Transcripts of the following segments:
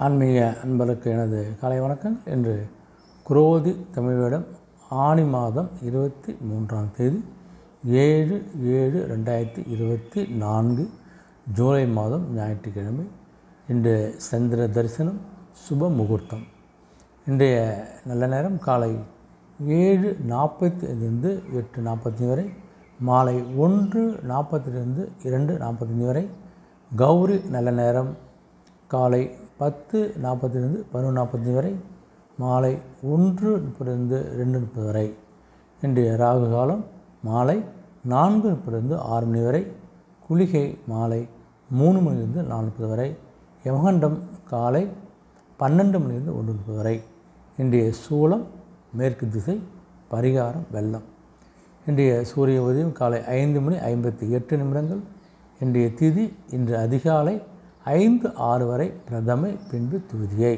ஆன்மீக அன்பருக்கு எனது காலை வணக்கம். இன்று குரோதி தமிழ் வருடம் ஆனி மாதம் 23ஆம் தேதி 7/7/2024 ஜூலை மாதம் ஞாயிற்றுக்கிழமை. இன்று சந்திர தரிசனம், சுப முகூர்த்தம். இன்றைய நல்ல நேரம் காலை 7:45 8:45 வரை, மாலை 1:40 2:45 வரை. கௌரி நல்ல நேரம் காலை 10:40 11:45 வரை, மாலை 1:30 2:30 வரை. இன்றைய ராகு காலம் மாலை 4:30 6 மணி வரை, குளிகை மாலை 3 மணிலிருந்து 4:30 வரை, யமகண்டம் காலை 12 மணிலிருந்து 1:30 வரை. இன்றைய சூலம் மேற்கு திசை, பரிகாரம் வெள்ளம். இன்றைய சூரிய உதயம் காலை 5:58. இன்றைய திதி இன்று அதிகாலை 5:06 வரை பிரதமை, பின்பு துவிதியை.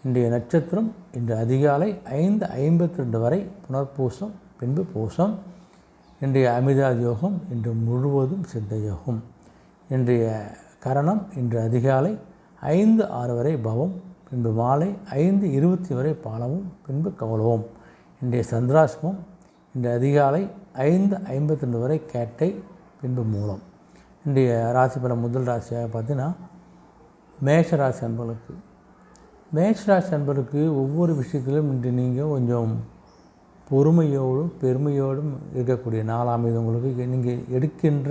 இன்றைய நட்சத்திரம் இன்று அதிகாலை 5:52 வரை புனர்பூசம், பின்பு பூசம். இன்றைய அமிர்தாதி யோகம் இன்று முழுவதும் சித்த யோகம். இன்றைய கரணம் இன்று அதிகாலை 5:06 வரை பவம், பின்பு மாலை 5:20 வரை பாலமும், பின்பு கௌளவம். இன்றைய சந்திராஷ்டமம் இன்று அதிகாலை 5:52 வரை கேட்டை, பின்பு மூலம். இன்றைய ராசி பலம் முதல் ராசியாக பார்த்தீங்கன்னா மேஷராசி அன்பர்களுக்கு. மேஷராசி அன்பர்களுக்கு ஒவ்வொரு விஷயத்திலும் இன்று நீங்கள் கொஞ்சம் பொறுமையோடும் பெருமையோடும் இருக்கக்கூடிய நாளாக உங்களுக்கு நீங்கள் எடுக்கின்ற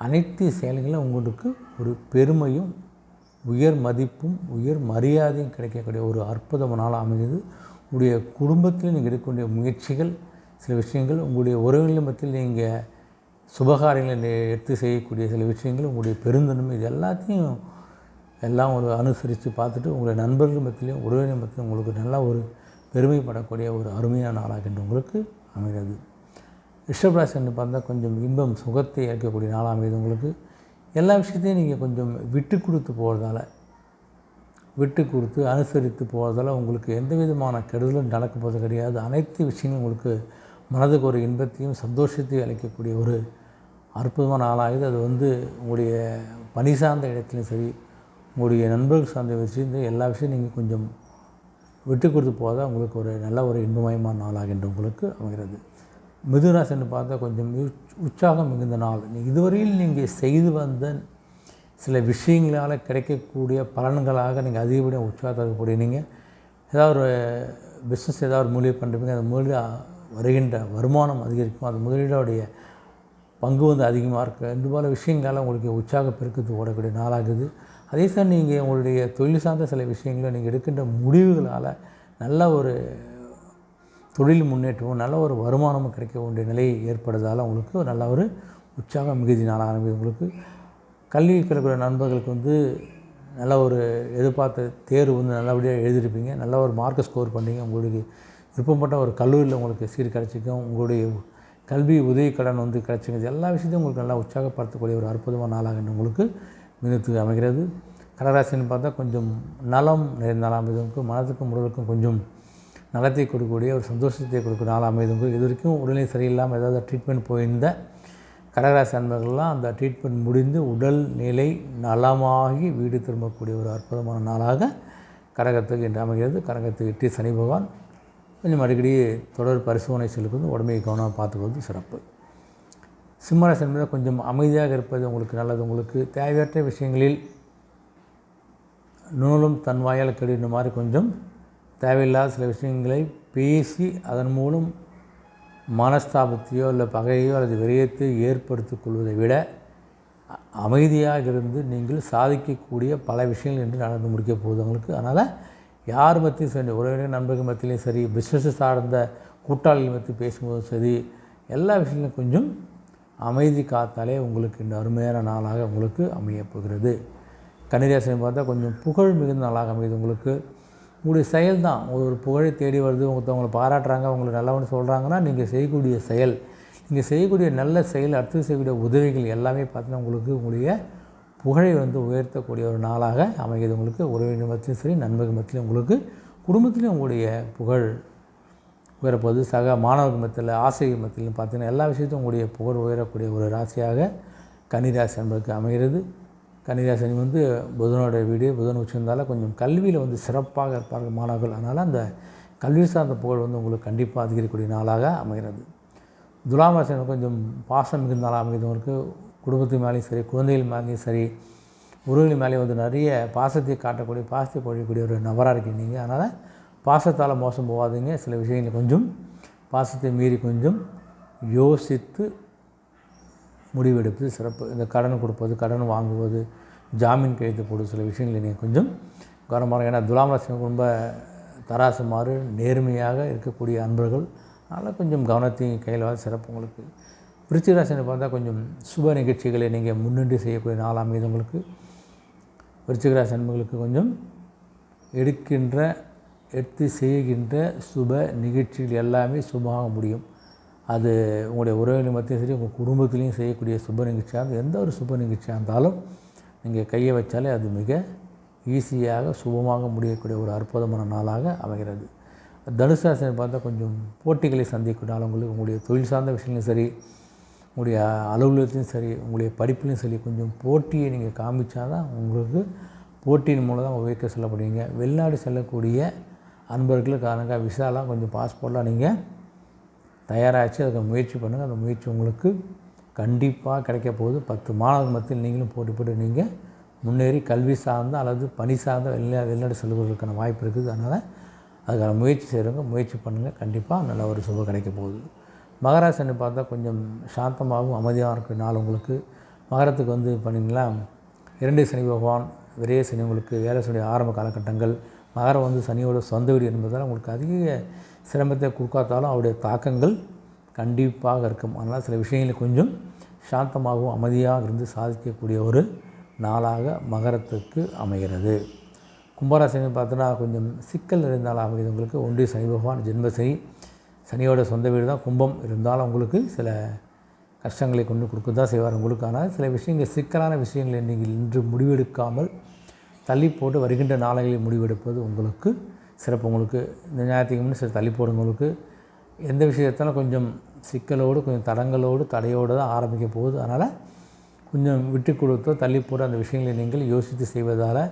அனைத்து செயல்களும் உங்களுக்கு ஒரு பெருமையும் உயர் மதிப்பும் உயர் மரியாதையும் கிடைக்கக்கூடிய ஒரு அற்புதமான நாளாக அமைகிறது. உங்களுடைய குடும்பத்தில் நீங்கள் எடுக்கக்கூடிய முயற்சிகள், சில விஷயங்கள், உங்களுடைய உறவுகளின் மத்தியில் நீங்கள் சுபகாரியங்களை எடுத்து செய்யக்கூடிய சில விஷயங்கள், உங்களுடைய பெருந்தன்மை, இது எல்லாத்தையும் எல்லாம் ஒரு அனுசரித்து பார்த்துட்டு உங்களுடைய நண்பர்கள் மத்தியிலையும் உறவினர் மத்தியிலும் உங்களுக்கு நல்லா ஒரு பெருமைப்படக்கூடிய ஒரு அருமையான நாளாகின்ற உங்களுக்கு அமைகிறது. ரிஷபராசின்னு பார்த்தா கொஞ்சம் இன்பம் சுகத்தை ஏற்கக்கூடிய நாளாக அமைகிறது உங்களுக்கு. எல்லா விஷயத்தையும் நீங்கள் கொஞ்சம் விட்டு கொடுத்து அனுசரித்து போகிறதால உங்களுக்கு எந்த விதமான கெடுதலும் நடக்க போவது கிடையாது. அனைத்து விஷயங்களும் உங்களுக்கு மனதுக்கு ஒரு இன்பத்தையும் சந்தோஷத்தையும் அளிக்கக்கூடிய ஒரு அற்புதமான நாளாகுது. அது உங்களுடைய பணி சார்ந்த இடத்துலையும் சரி, உங்களுடைய நண்பர்கள் சார்ந்த விஷயம், எல்லா விஷயம் நீங்கள் கொஞ்சம் விட்டு கொடுத்து போகிறதா உங்களுக்கு ஒரு நல்ல ஒரு இன்பமயமான நாளாகின்ற உங்களுக்கு அமைகிறது. மிதுனராசின்னு பார்த்தா கொஞ்சம் உற்சாகம் மிகுந்த நாள். இதுவரையில் நீங்கள் செய்து வந்த சில விஷயங்களால் கிடைக்கக்கூடிய பலன்களாக நீங்கள் அதிகப்படியாக உற்சாகத்தை இருக்கக்கூடிய நீங்கள் ஏதாவது ஒரு பிஸ்னஸ் ஏதாவது ஒரு முதலீடு பண்ணுறீங்க, அந்த முதலீடு வருகின்ற வருமானம் அதிகரிக்கும், அது முதலீடுடைய பங்கு அதிகமாக இருக்குது. இந்த போல விஷயங்களால் உங்களுக்கு உற்சாக பெருக்கத்து ஓடக்கூடிய நாளாகுது. அதே சார் நீங்கள் உங்களுடைய தொழில் சார்ந்த சில விஷயங்களை நீங்கள் எடுக்கின்ற முடிவுகளால் நல்ல ஒரு தொழில் முன்னேற்றமும் நல்ல ஒரு வருமானமும் கிடைக்க வேண்டிய நிலை ஏற்படுறதால் உங்களுக்கு நல்ல ஒரு உற்சாக மிகுதி நாளாக ஆரம்பிது. உங்களுக்கு கல்வி கற்கிற நண்பர்களுக்கு நல்ல ஒரு எதிர்பார்த்த தேர்வு நல்லபடியாக எழுதியிருப்பீங்க, நல்ல ஒரு மார்க்கை ஸ்கோர் பண்ணீங்க, உங்களுக்கு விருப்பப்பட்ட ஒரு கல்லூரியில் உங்களுக்கு சீட் கிடச்சிக்கும், உங்களுடைய கல்வி உதவி கடன் கிடச்சிங்க. எல்லா விஷயத்தையும் உங்களுக்கு நல்லா உற்சாகப்படுத்தக்கூடிய ஒரு அற்புதமான நாளாக உங்களுக்கு மிகத்துக்கு அமைகிறது. கடகராசின்னு பார்த்தா கொஞ்சம் நலம் நிறைந்த நாளாக அமைதுக்கு, மனதுக்கும் உடலுக்கும் கொஞ்சம் நலத்தை கொடுக்கக்கூடிய ஒரு சந்தோஷத்தை கொடுக்கக்கூடிய நாளாக அமைதுக்கு. இது வரைக்கும் உடல்நிலை சரியில்லாமல் ஏதாவது ட்ரீட்மெண்ட் போயிருந்த கடகராசி அன்பர்கள்லாம் அந்த ட்ரீட்மெண்ட் முடிந்து உடல் நிலை நலமாகி வீடு திரும்பக்கூடிய ஒரு அற்புதமான நாளாக கடகத்துக்கு இன்று அமைகிறது. கடகத்துக்கு இட்டு சனி பகவான் கொஞ்சம் அடிக்கடி தொடர் பரிசோதனை செலுத்துவது, உடம்பை கவனமாக பார்த்துக்கிறது சிறப்பு. சிம்மராசி என்பது கொஞ்சம் அமைதியாக இருப்பது உங்களுக்கு நல்லது. உங்களுக்கு தேவையற்ற விஷயங்களில் நூலும் தன் வாயால் கெடுகின்ற மாதிரி கொஞ்சம் தேவையில்லாத சில விஷயங்களை பேசி அதன் மூலம் மனஸ்தாபத்தையோ இல்லை பகையோ அல்லது விரயத்தை ஏற்படுத்திக் கொள்வதை விட அமைதியாக இருந்து நீங்கள் சாதிக்கக்கூடிய பல விஷயங்கள் என்று நடந்து முடிக்க போகுது உங்களுக்கு. அதனால் யார் மத்தியும் சரி, உறவினர் நண்பர்கள் மத்தியிலையும் சரி, பிஸ்னஸ் சார்ந்த கூட்டாளிகள் மத்தியும் பேசும்போதும் சரி, எல்லா விஷயங்களும் கொஞ்சம் அமைதி காத்தாலே உங்களுக்கு இந்த அருமையான நாளாக உங்களுக்கு அமையப்போகிறது. கன்னிராசியை பார்த்தா கொஞ்சம் புகழ் மிகுந்த நாளாக அமையுது உங்களுக்கு. உங்களுடைய செயல் தான் ஒரு புகழை தேடி வருது, ஒருத்தவங்களை பாராட்டுறாங்க, உங்களுக்கு நல்லவன்னு சொல்கிறாங்கன்னா நீங்கள் செய்யக்கூடிய செயல், நீங்கள் செய்யக்கூடிய நல்ல செயல், அடுத்து செய்யக்கூடிய உதவிகள் எல்லாமே பார்த்தீங்கன்னா உங்களுக்கு உங்களுடைய புகழை உயர்த்தக்கூடிய ஒரு நாளாக அமைகிறது உங்களுக்கு. உறவினர் மத்தியிலும் சரி, நண்பர்கள் மத்தியிலும் உங்களுக்கு, குடும்பத்திலையும் உங்களுடைய புகழ் உயரப்போது. சக மாணவர்கள் மத்தியில், ஆசிரியர் மத்தியிலும் பார்த்தீங்கன்னா எல்லா விஷயத்தையும் உங்களுடைய புகழ் உயரக்கூடிய ஒரு ராசியாக கன்னிராசி என்பதற்கு அமைகிறது. கன்னிராசி வந்து புதனோட வீடு, புதன் உச்சந்தால் கொஞ்சம் கல்வியில் வந்து சிறப்பாக இருப்பார்கள் மாணவர்கள். அதனால் அந்த கல்வி சார்ந்த புகழ் வந்து உங்களுக்கு கண்டிப்பாக அதிகரிக்கக்கூடிய நாளாக அமைகிறது. துலாம் ராசி கொஞ்சம் பாசம் மிகுந்த நாளாக அமைகிறவங்களுக்கு குடும்பத்து மேலேயும் சரி, குழந்தைகள் மேலேயும் சரி, உறவுகள் மேலேயும் வந்து நிறைய பாசத்தை காட்டக்கூடிய, பாசத்தை பொழியக்கூடிய ஒரு நபராக இருக்கீங்க நீங்கள். அதனால் பாசத்தால் மோசம் போகாதீங்க. சில விஷயங்கள் கொஞ்சம் பாசத்தை மீறி கொஞ்சம் யோசித்து முடிவெடுப்பது சிறப்பு. இந்த கடன் கொடுப்பது, கடன் வாங்குவது, ஜாமீன் கையெழுத்து போடுவது, சில விஷயங்கள் நீங்கள் கொஞ்சம் கவனமாக. ஏன்னா துலாம் ராசி ரொம்ப தராசு மாறு நேர்மையாக இருக்கக்கூடிய அன்பர்கள். அதனால் கொஞ்சம் கவனத்தையும் கையில் சிறப்பு உங்களுக்கு. விருச்சிக ராசின்னு பார்த்தா கொஞ்சம் சுப நிகழ்ச்சிகளை நீங்கள் முன்னின்று செய்யக்கூடிய நாளாக அமைது உங்களுக்கு. விருச்சிக ராசி அன்பர்களுக்கு கொஞ்சம் எடுத்து செய்கின்ற சுப நிகழ்ச்சிகள் எல்லாமே சுபமாக முடியும். அது உங்களுடைய உறவினர் மத்தியும் சரி, உங்கள் குடும்பத்திலையும் செய்யக்கூடிய சுப நிகழ்ச்சியாக இருந்தால், எந்த ஒரு சுப நிகழ்ச்சியாக இருந்தாலும் நீங்கள் கையை வச்சாலே அது மிக ஈஸியாக சுபமாக முடியக்கூடிய ஒரு அற்புதமான நாளாக அமைகிறது. தனுசு ராசியை பார்த்தா கொஞ்சம் போட்டிகளை சந்திக்கக்கூடிய நாள் உங்களுக்கு. உங்களுடைய தொழில் சார்ந்த விஷயங்களும் சரி, உங்களுடைய அலுவலகத்திலும் சரி, உங்களுடைய படிப்புலையும் சரி, கொஞ்சம் போட்டியை நீங்கள் காமிச்சா தான் உங்களுக்கு போட்டியின் மூலம் தான் உயர்க்க செல்லப்படுவீங்க. வெளிநாடு செல்லக்கூடிய அன்பர்களுக்கான விசாலாம் கொஞ்சம் பாஸ்போர்ட்லாம் நீங்கள் தயாராகிச்சு அதுக்கு முயற்சி பண்ணுங்கள். அந்த முயற்சி உங்களுக்கு கண்டிப்பாக கிடைக்க போகுது. 10 மாணவர்கள் மத்தியில் நீங்களும் போட்டு நீங்கள் முன்னேறி கல்வி சார்ந்த அல்லது பணி சார்ந்த வெளிநாடு செல்வதற்கான வாய்ப்பு இருக்குது. அதனால் அதுக்கான முயற்சி செய்கிறவங்க முயற்சி பண்ணுங்கள். கண்டிப்பாக நல்ல ஒரு சுபம் கிடைக்க போகுது. மகராசின்னு பார்த்தா கொஞ்சம் சாந்தமாகவும் அமைதியாக இருக்கிற நாள் உங்களுக்கு. மகரத்துக்கு வந்து பண்ணிங்களா 2 சனி பகவான் விரைய சனி உங்களுக்கு வேலை செய்ய ஆரம்ப காலகட்டங்கள். மகரம் வந்து சனியோட சொந்த வீடு என்பதால் உங்களுக்கு அதிக சிரமத்தை கொடுக்காதாலும் அவருடைய தாக்கங்கள் கண்டிப்பாக இருக்கும். அதனால் சில விஷயங்களை கொஞ்சம் சாந்தமாகவும் அமைதியாக இருந்து சாதிக்கக்கூடிய ஒரு நாளாக மகரத்துக்கு அமைகிறது. கும்பராசின்னு பார்த்தோன்னா கொஞ்சம் சிக்கல் இருந்தாலும் அமைகிறது உங்களுக்கு. ஒன்றிய சனி பகவான் ஜென்மசனி, சனியோட சொந்த வீடு தான் கும்பம். இருந்தாலும் உங்களுக்கு சில கஷ்டங்களை கொண்டு கொடுக்க தான் செய்வார் உங்களுக்கு. ஆனால் சில விஷயங்கள் சிக்கலான விஷயங்களை நீங்கள் இன்று முடிவெடுக்காமல் தள்ளி போட்டு வருகின்ற நாளைகளில் முடிவெடுப்பது உங்களுக்கு சிறப்பு. உங்களுக்கு இந்த ஞாயிற்றுக்கிழமை சில தள்ளி போடுங்களுக்கு எந்த விஷயத்தாலும் கொஞ்சம் சிக்கலோடு கொஞ்சம் தடையோடு தான் ஆரம்பிக்க போகுது. அதனால் கொஞ்சம் விட்டு கொடுத்தோ தள்ளி போட்டு அந்த விஷயங்களை நீங்கள் யோசித்து செய்வதால்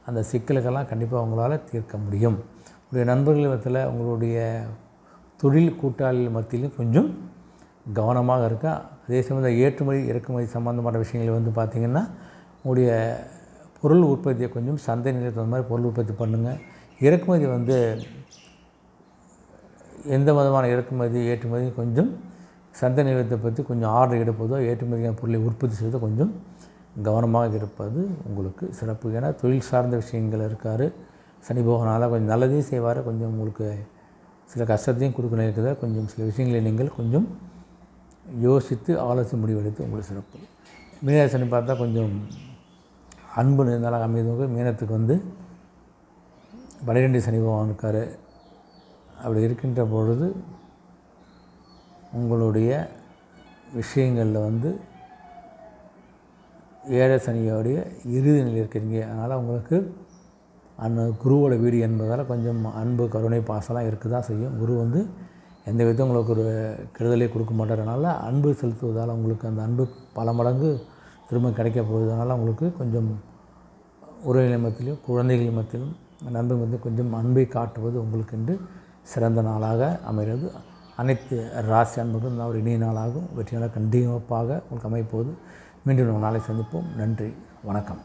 அந்த சிக்கலுக்கெல்லாம் கண்டிப்பாக உங்களால் தீர்க்க முடியும். உங்களுடைய நண்பர்கள் மத்தியில், உங்களுடைய தொழில் கூட்டாளிகள் மத்தியிலும் கொஞ்சம் கவனமாக இருக்க. அதே சமயம் ஏற்றுமதி இறக்குமதி சம்மந்தமான விஷயங்கள் வந்து பார்த்திங்கன்னா உங்களுடைய பொருள் உற்பத்தியை கொஞ்சம் சந்தை நிலைக்கு தகுந்த மாதிரி பொருள் உற்பத்தி பண்ணுங்கள். இறக்குமதி வந்து எந்த விதமான இறக்குமதி ஏற்றுமதி கொஞ்சம் சந்தை நிலையத்தை பற்றி கொஞ்சம் ஆர்டர் எடுப்பதோ ஏற்றுமதியான பொருளை உற்பத்தி செய்வதோ கொஞ்சம் கவனமாக இருப்பது உங்களுக்கு சிறப்பு. ஏன்னா தொழில் சார்ந்த விஷயங்கள் இருக்கார் சனி பகவானால் கொஞ்சம் நல்லதையும் செய்வார், கொஞ்சம் உங்களுக்கு சில கஷ்டத்தையும் கொடுக்க நினைக்கிறத கொஞ்சம் சில விஷயங்களை நீங்கள் கொஞ்சம் யோசித்து ஆலோசனை முடிவெடுத்து உங்களுக்கு சிறப்பு. மீனராசி பார்த்தா கொஞ்சம் அன்பு இருந்தாலும் அமைந்தவங்க. மீனத்துக்கு வந்து 12 சனி பகவான் இருக்கார். அப்படி இருக்கின்ற பொழுது உங்களுடைய விஷயங்களில் வந்து 7 சனியோடைய இறுதி நிலை இருக்கிறீங்க. அதனால் உங்களுக்கு அந்த குருவோட வீடு என்பதால் கொஞ்சம் அன்பு கருணை பாசலாம் இருக்க தான் செய்யும். குரு வந்து எந்த விதம் உங்களுக்கு ஒரு கெடுதலை கொடுக்க மாட்டார். அதனால் அன்பு செலுத்துவதால் உங்களுக்கு அந்த அன்பு பல மடங்கு திரும்ப கிடைக்க போகுது. அதனால் உங்களுக்கு கொஞ்சம் உறவினர் மத்தியிலும் குழந்தைகள் மத்தியிலும் நண்பர்கள் மத்தியிலும் கொஞ்சம் அன்பை காட்டுவது உங்களுக்கு என்று சிறந்த நாளாக அமைகிறது. அனைத்து ராசி அன்புகளும் ஒரு இனிய நாளாகும். வெற்றி நாளாக கண்டிப்பாக உங்களுக்கு அமைப்போது. மீண்டும் நாளை சந்திப்போம். நன்றி, வணக்கம்.